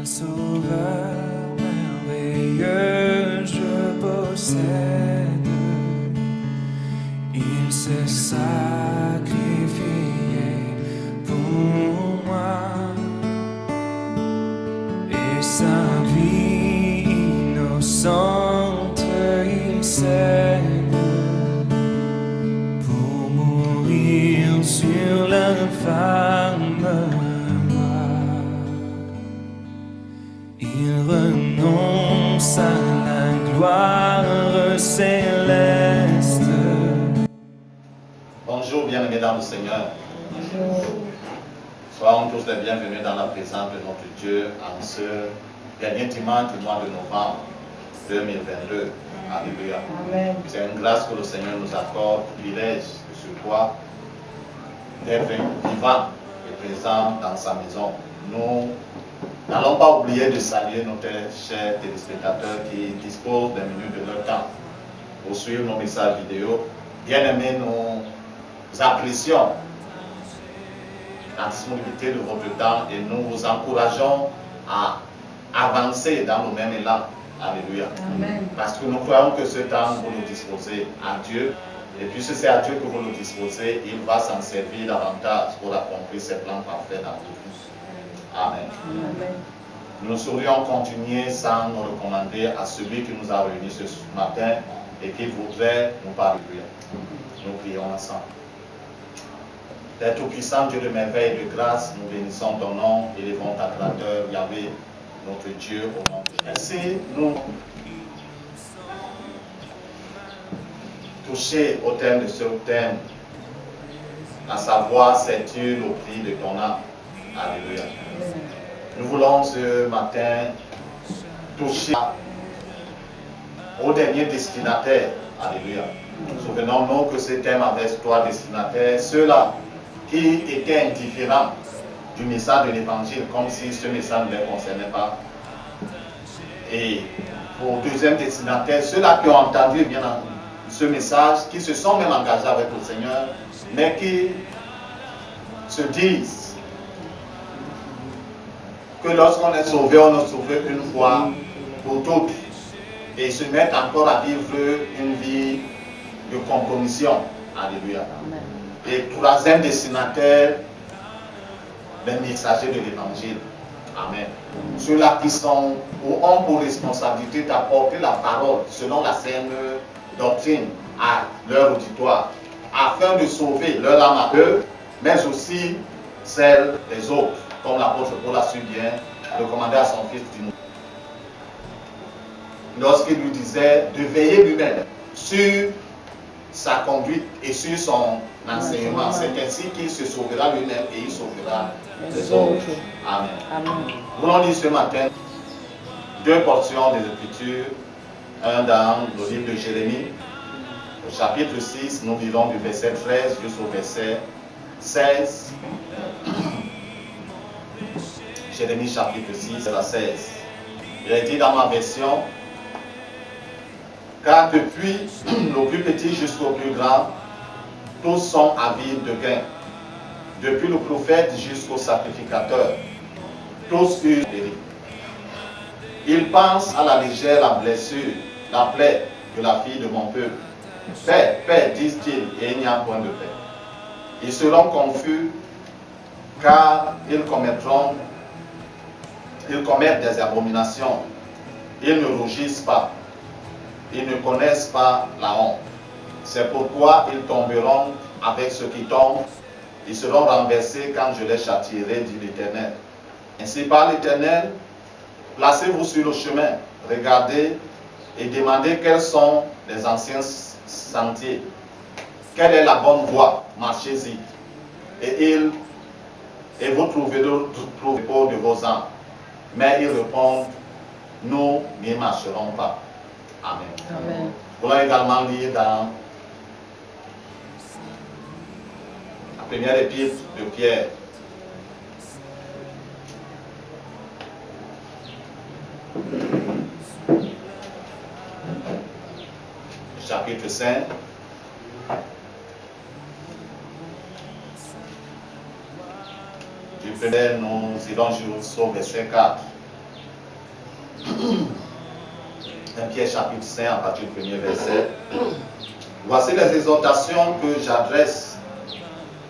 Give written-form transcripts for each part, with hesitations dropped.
Un sauveur merveilleux je possède. Il s'est sacrifié pour moi. Et sa vie innocente il cède pour mourir sur l'infâme croix. Il renonce à la gloire céleste. Bonjour, bien-aimés dans le Seigneur. Bonjour. Soyons tous les bienvenus dans la présence de notre Dieu en ce dernier dimanche du mois de novembre 2022. Alléluia. Amen. C'est une grâce que le Seigneur nous accorde, privilège de ce quoi d'être vivant et présent dans sa maison. Nous n'allons pas oublier de saluer nos chers téléspectateurs qui disposent d'un minute de leur temps pour suivre nos messages vidéo. Bien-aimés, nous apprécions la disponibilité de votre temps et nous vous encourageons à avancer dans le même élan. Alléluia. Amen. Parce que nous croyons que ce temps, vous le disposez à Dieu. Et puisque c'est à Dieu que vous le disposez, il va s'en servir davantage pour accomplir ses plans parfaits dans vos vies. Amen. Amen. Nous saurions continuer sans nous recommander à celui qui nous a réunis ce matin et qui voudrait nous parler. Nous prions ensemble. Père Tout-Puissant, Dieu de merveille et de grâce, nous bénissons ton nom, élevons ta grandeur, Yahvé, notre Dieu, au nom de Jésus. Merci, nous toucher au thème de ce thème, à savoir, sais-tu le prix de ton âme? Alléluia. Nous voulons ce matin toucher au dernier destinataire. Alléluia. Souvenons-nous que ce thème avait trois destinataires, ceux-là qui étaient indifférents du message de l'évangile, comme si ce message ne les concernait pas. Et pour deuxième destinataire, ceux-là qui ont entendu bien ce message, qui se sont même engagés avec le Seigneur, mais qui se disent que lorsqu'on est sauvé, on est sauvé une fois pour toutes. Et se mettent encore à vivre une vie de compromission. Alléluia. Amen. Et troisième destinataire, les messagers de l'évangile. Amen. Ceux-là qui sont ou ont pour responsabilité d'apporter la parole selon la saine doctrine à leur auditoire, afin de sauver leur âme à eux, mais aussi celle des autres, comme l'apôtre Paul a su bien recommander à son fils Timothée, lorsqu'il lui disait de veiller lui-même sur sa conduite et sur son enseignement. C'est ainsi qu'il se sauvera lui-même et il sauvera les autres. Amen. Amen. Nous voulons lire ce matin deux portions des Écritures, un dans le livre de Jérémie, au chapitre 6, nous lisons du verset 13 jusqu'au verset 16. Jérémie chapitre 6, verset 16. Il est dit dans ma version, car depuis le plus petit jusqu'au plus grand, tous sont avides de gain. Depuis le prophète jusqu'au sacrificateur, tous usent péri. Ils pensent à la légère la blessure, la plaie de la fille de mon peuple. Paix, paix, disent-ils, et il n'y a point de paix. Ils seront confus, car ils commettent des abominations. Ils ne rougissent pas. Ils ne connaissent pas la honte. C'est pourquoi ils tomberont avec ceux qui tombent. Ils seront renversés quand je les châtierai, dit l'Éternel. Ainsi par l'Éternel, placez-vous sur le chemin, regardez et demandez quels sont les anciens sentiers. Quelle est la bonne voie? Marchez-y. Et vous trouverez le repos de vos âmes. Mais ils répondent, nous n'y marcherons pas. Amen. Amen. Nous voulons également lire dans la première épître de Pierre. Chapitre 5. Du premier, nous irons jusqu'au verset 4. 1 Pierre chapitre 5 à partir du premier verset. Voici les exhortations que j'adresse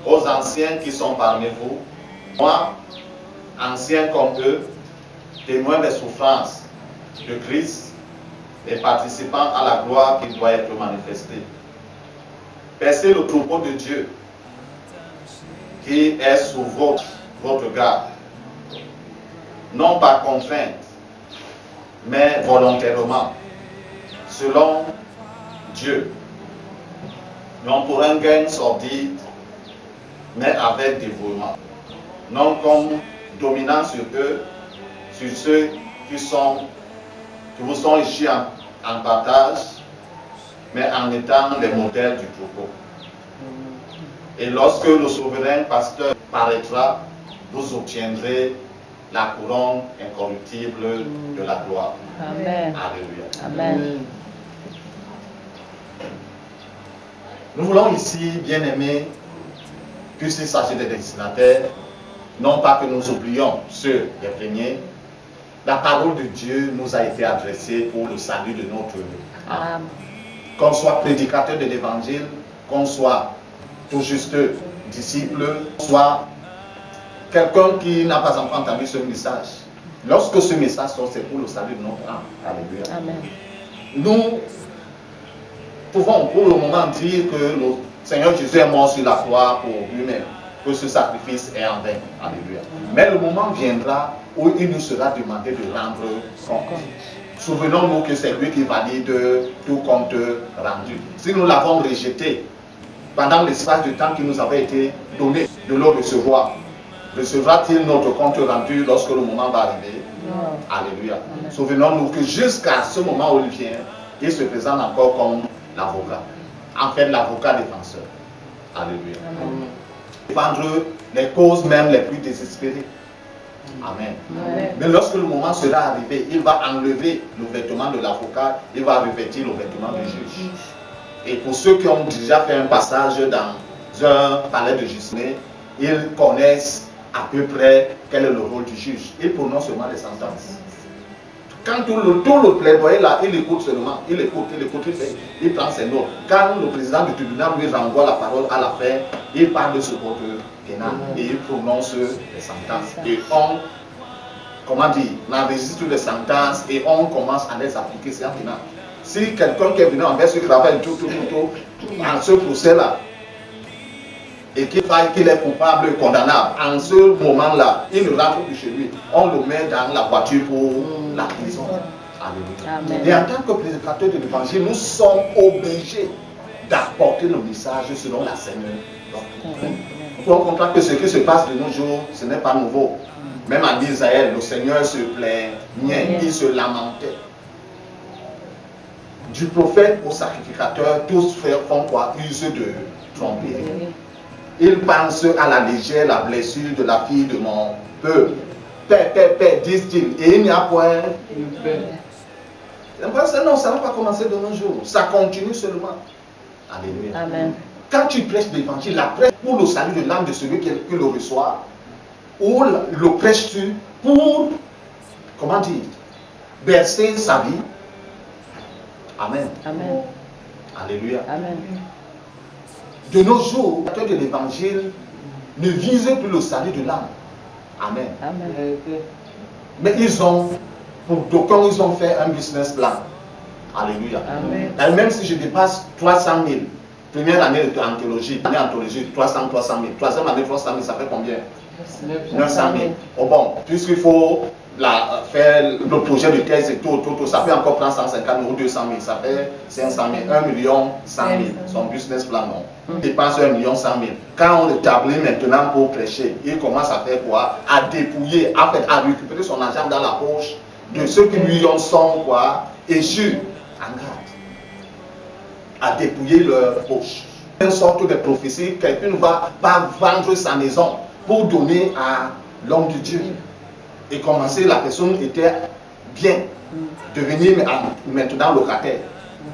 aux anciens qui sont parmi vous. Moi, ancien comme eux, témoin des souffrances de Christ et participant à la gloire qui doit être manifestée. Percez le troupeau de Dieu qui est sous votre garde, non par contrainte, mais volontairement, selon Dieu, non pour un gain sordide, mais avec dévouement, non comme dominant sur eux, sur ceux qui vous sont ici en partage, mais en étant les modèles du troupeau. Et lorsque le souverain pasteur paraîtra, vous obtiendrez la couronne incorruptible de la gloire. Amen. Alléluia. Amen. Nous voulons ici, bien aimés, puisqu'il s'agit des destinataires, non pas que nous oublions ceux des premiers, la parole de Dieu nous a été adressée pour le salut de notre âme. Qu'on soit prédicateur de l'évangile, qu'on soit tout juste disciple, soit quelqu'un qui n'a pas encore entendu ce message. Lorsque ce message sort, c'est pour le salut de notre âme. Alléluia. Amen. Nous pouvons pour le moment dire que le Seigneur Jésus est mort sur la croix pour lui-même, que ce sacrifice est en vain. Alléluia. Mais le moment viendra où il nous sera demandé de rendre compte. Souvenons-nous que c'est lui qui valide tout compte rendu. Si nous l'avons rejeté pendant l'espace de temps qui nous avait été donné de le recevoir, recevra-t-il notre compte rendu lorsque le moment va arriver? Non. Alléluia. Souvenons-nous que jusqu'à ce moment où il vient, il se présente encore comme l'avocat. En fait, l'avocat défenseur. Alléluia. Défendre les causes même les plus désespérées. Amen. Amen. Mais lorsque le moment sera arrivé, il va enlever le vêtement de l'avocat, il va revêtir le vêtement du juge. Et pour ceux qui ont déjà fait un passage dans un palais de justice, ils connaissent à peu près quel est le rôle du juge. Il prononce seulement les sentences. Quand tout le plaidoyer là, il écoute seulement, il écoute, il prend ses notes. Quand le président du tribunal lui renvoie la parole à la fin, il parle de ce vote pénal et il prononce les sentences. Et on enregistre les sentences et on commence à les appliquer, c'est un pénal. Si quelqu'un qui est venu envers ce travail, en ce procès-là, et qu'il est coupable, condamnable, en ce moment-là, il ne rentre plus chez lui. On le met dans la voiture pour la prison. Alléluia. Et en tant que prédicateur de l'évangile, nous sommes obligés d'apporter le message selon la Sainte Doctrine. Pour comprendre que ce qui se passe de nos jours, ce n'est pas nouveau. Même en Israël, le Seigneur se plaignait, il se lamentait. Du prophète au sacrificateur, tous font quoi? Use de tromperie. Il pense à la légère, la blessure de la fille de mon peuple. Paix, paix, paix, disent-ils. Et il n'y a point de paix. Non, ça n'a pas commencé de nos jours. Ça continue seulement. Alléluia. Amen. Quand tu prêches l'évangile, la prêche pour le salut de l'âme de celui qui le reçoit, ou le prêches-tu pour, comment dire, bercer sa vie. Amen. Amen. Alléluia. Amen. De nos jours, les acteurs de l'évangile ne visent plus le salut de l'âme. Amen. Amen. Mais ils ont, pour d'aucuns, ils ont fait un business plan. Alléluia. Amen. Et même si je dépasse 300 000, première année d'anthologie, 300 000. Troisième année, 300 000, ça fait combien? 900 000. Oh bon, puisqu'il faut faire le projet de thèse et tout, ça peut encore prendre 150 000 ou 200 000, ça fait 500 000, 1 million 100 000, son business plan, non. Il dépense 1 million 100 000. Quand on l'établit maintenant pour prêcher, il commence à faire quoi? À dépouiller, en fait, à récupérer son argent dans la poche de ceux qui lui en sont quoi? Échus en garde. À dépouiller leur poche. Une sorte de prophétie, quelqu'un ne va pas vendre sa maison pour donner à l'homme de Dieu. Et commencer, la personne était bien, devenir maintenant locataire.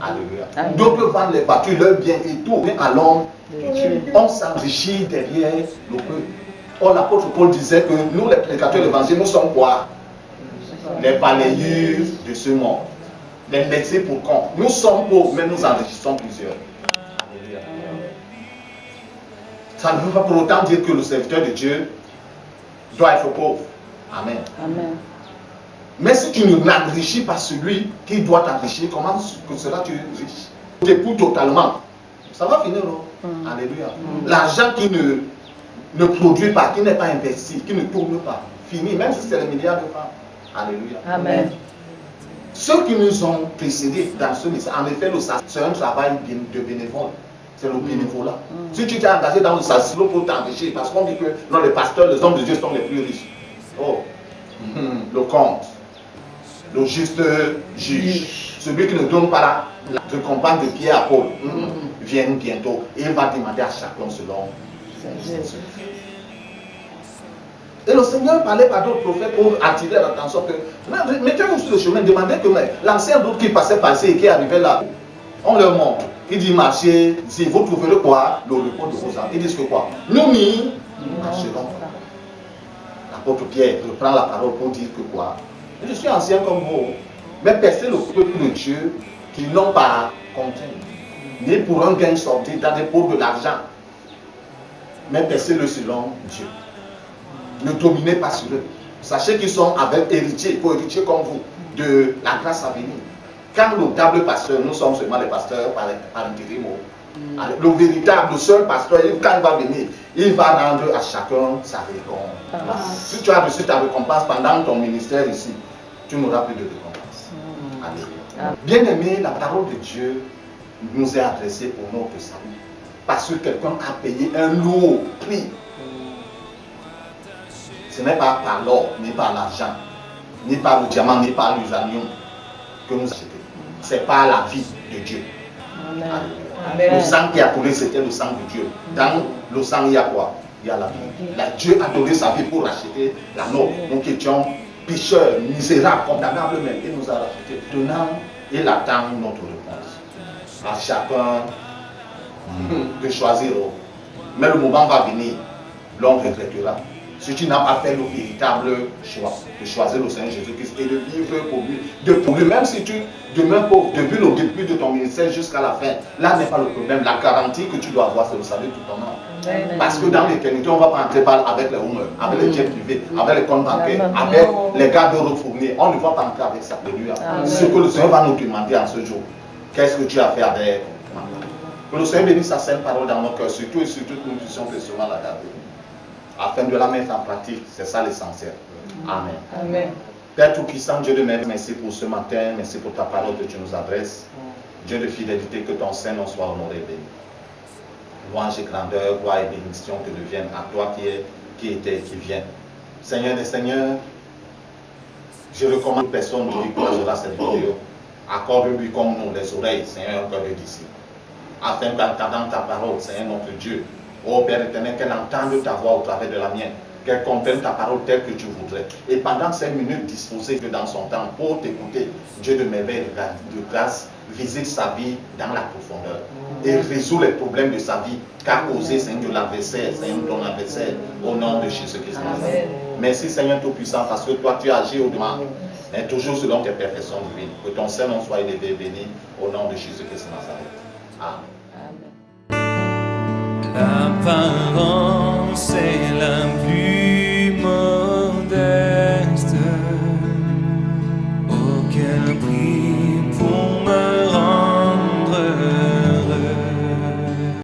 Alléluia. D'autres vendent les voitures, leurs biens et tout. Mais à l'homme, on s'enrichit derrière le peuple. Or, l'apôtre Paul disait que nous, les prédicateurs de l'évangile, nous sommes quoi? Les balayeurs de ce monde. les laisser pour compte. Nous sommes pauvres, mais nous enrichissons plusieurs. Alléluia. Ça ne veut pas pour autant dire que le serviteur de Dieu doit être pauvre. Amen. Amen. Mais si tu n'enrichis pas celui qui doit t'enrichir, comment que seras-tu riche? Tu t'épouses totalement. Ça va finir, non? Alléluia. L'argent qui ne produit pas, qui n'est pas investi, qui ne tourne pas, fini, même si c'est les milliards de francs. Alléluia. Amen. Ceux qui nous ont précédés dans ce message, en effet, c'est un travail de bénévole. C'est le bénévolat. Si tu t'es engagé dans le sacre pour t'enrichir, parce qu'on dit que non, les pasteurs, les hommes de Dieu sont les plus riches. Oh, le comte, le juste juge, celui qui ne donne pas la récompense de Pierre à Paul, vient bientôt et il va demander à chacun selon ses œuvres. Et le Seigneur parlait par d'autres prophètes pour attirer l'attention que mettez-vous sur le chemin, demandez que l'ancien doute qui passait par-ci et qui arrivait là, on leur montre. Il dit marchez, si vous trouverez quoi? Le repos de vos âmes. Ils disent que quoi? Nous marcherons. L'apôtre Pierre reprend la parole pour dire que quoi? Je suis ancien comme vous, mais percez le peuple de Dieu qui n'ont pas contraint, ni pour un gain sorti dans des pots de l'argent, mais percez-le selon Dieu. Ne dominez pas sur eux. Sachez qu'ils sont avec héritiers, co-héritiers comme vous, de la grâce à venir. Quand le table pasteur, nous sommes seulement les pasteurs par intérim. Le véritable seul pasteur, quand il va venir, il va rendre à chacun sa récompense. Si tu as reçu ta récompense pendant ton ministère ici, tu n'auras plus de récompense. Alléluia. Bien-aimé, la parole de Dieu nous est adressée pour notre salut. Parce que quelqu'un a payé un lourd prix. Ce n'est pas par l'or, ni par l'argent, ni par le diamant, ni par l'uranium que nous achetons. C'est par la vie de Dieu. Amen. Le sang qui a coulé, c'était le sang de Dieu. Dans le sang, il y a quoi? Il y a la vie. Dieu a donné sa vie pour racheter la nôtre. Nous qui étions pécheurs, misérables, condamnables même. Il nous a rachetés. Donnant, il attend notre réponse. À chacun de choisir. Mais le moment va venir, l'on regrettera. Si tu n'as pas fait le véritable choix de choisir le Seigneur Jésus-Christ et de vivre pour lui, même si tu demeures pauvre depuis le début de ton ministère jusqu'à la fin, là n'est pas le problème. La garantie que tu dois avoir, c'est le salut tout ton nom. Parce que dans l'éternité, on ne va pas entrer avec les hommes, avec les jets privés, avec les comptes bancaires, avec les garde-robes fournis. On ne va pas entrer avec ça. Alléluia. Ce que le Seigneur va nous demander en ce jour, qu'est-ce que tu as fait avec ma parole? Que le Seigneur bénisse sa sainte parole dans nos cœurs, surtout et surtout que nous puissions précisément la garder. Afin de la mettre en pratique, c'est ça l'essentiel. Amen. Amen. Père Tout-Puissant, Dieu de merveille, merci pour ce matin, merci pour ta parole que tu nous adresses. Dieu de fidélité, que ton Saint-Nom soit honoré et béni. Louange et grandeur, gloire et bénédiction te deviennent à toi qui était et qui vient. Seigneur des Seigneurs, je recommande personne qui croisera cette vidéo. Accorde-lui comme nous les oreilles, Seigneur, un cœur de disciple. Afin qu'entendant ta parole, Seigneur notre Dieu, ô Père éternel, qu'elle entende ta voix au travers de la mienne, qu'elle comprenne ta parole telle que tu voudrais. Et pendant ces minutes disposées dans son temps pour t'écouter, Dieu de merveille, de grâce, visite sa vie dans la profondeur et résout les problèmes de sa vie qu'a causé, Seigneur, de l'adversaire, Seigneur, ton adversaire, au nom de Jésus-Christ. Merci, Seigneur Tout-Puissant, parce que toi, tu agis au-devant, mais toujours selon tes perfections divines. Que ton Saint-Nom soit élevé et béni, au nom de Jésus-Christ. Amen.